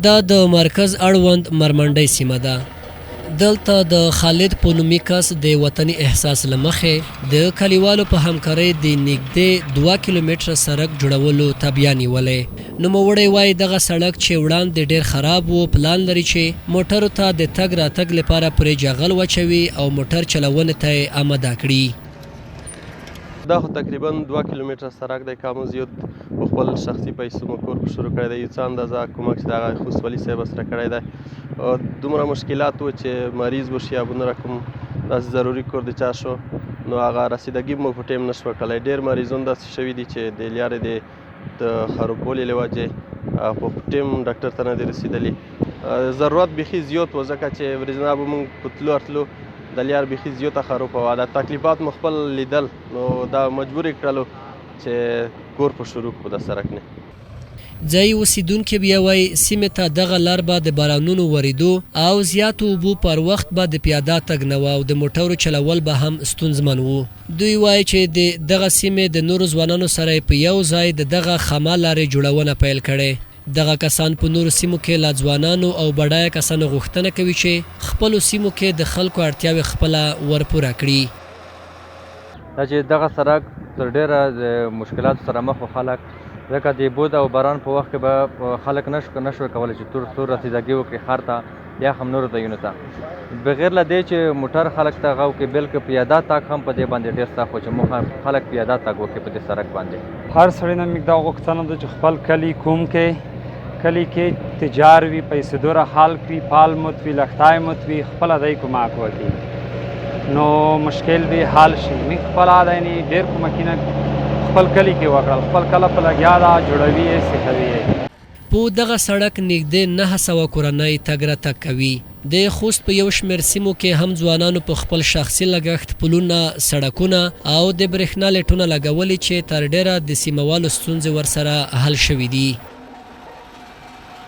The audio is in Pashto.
دا د مرکز اړوند مرمنډۍ سیمه ده. دلته د خالد په نومي کس د وطني احساس له مخې د کلیوالو په همکارۍ د نږدې 2 کیلومتره سړک جوړولو تبیا نیولی. نوموړی وایي دغه سړک چې وړاندې ډېر خراب و پلان لري چې موټرو ته د تګ راتګ لپاره پرې جغل واچوي او موټر چلونې ته یې آماده کړي. دا خو تقریبا 2 کیلومتره سړک دی. کامو زیات په خپل شخصي پیسو مو کور شروع کړی دی. یو څه اندازه کومک چې د هغه خوست ولي صاحب سره کړی دی. دومره مشکلات و چې مریض وشي یا بونه رقم داسې ضروري کور د چا شو نو هغه رسیدګي مو په ټیم نشوه کولی. ډېر مریضون داسې شوي دي چې د لارې د خرابوالي له وجې په ټیم ډاکټر ته نه دي رسېدلي. ضرورت بیخي زیات و ځکه چې ورځنه به موږ په تلو ارتلو د لار بیخي زیاته خرابه وه. دا تکلیفات مو خپل لیدل نو دا مجبور یې کړلو چې کور په شروع کړو د سړک نه. ځایي اوسیدونکي بیا وایي سیمې ته دغه لار به د بارانونو ورېدو او زیاتو اوبو پر وخت به د پیاده تګ نه و او د موټرو چلول به هم ستونزمن و. دوی وایي چې د دغه سیمې د نورو ځوانانو سره په یو ځای د دغه خما لارې جوړونه پیل کړې. دغه کسان په نورو سیمو کې لا ځوانانو او بډایه کسانو غوښتنه کوي چې خپلو سیمو کې د خلکو اړتیاوې خپله ورپوره کړي. دا چې دغه سړک تر ډېره د مشکلاتو سره مخ و خلک ځکه د بود او باران په وخت کې به خلک نشوی کولی چې تور رسیدګي وکړي ښار ته یا هم نورو ځایونو ته. بغیر له دې چې موټر خلک ته غو کې بلکې پیاده تګ هم په دې باندې ډېر سخت و چې موږ خلک پیاده تګ وکړي په دې سړک باندې. هر سړی نه موږ دا غوښتنه ده چې خپل کلي کوم کې تجار وي پیسې دوره حال کړي پال مت وي لښتای مت وي خپله دی کومک وکړي نو مشکل به حال شي. موږ خپله دی نه ډېر کومکونه خپل کلی کې وکړل. خپل کله په لګیا ده جوړوي یې سیخوي یې. په دغه سړک نږدې 900 کورنۍ تګ راتګ کوي. د خوست په یو شمېر سیمو کې هم ځوانانو په خپل شخصي لګښت پلونه سړکونه او د برېښنا لیټونه لګولي چې تر ډېره د سیمه والو ستونزې ورسره حل شوي دي.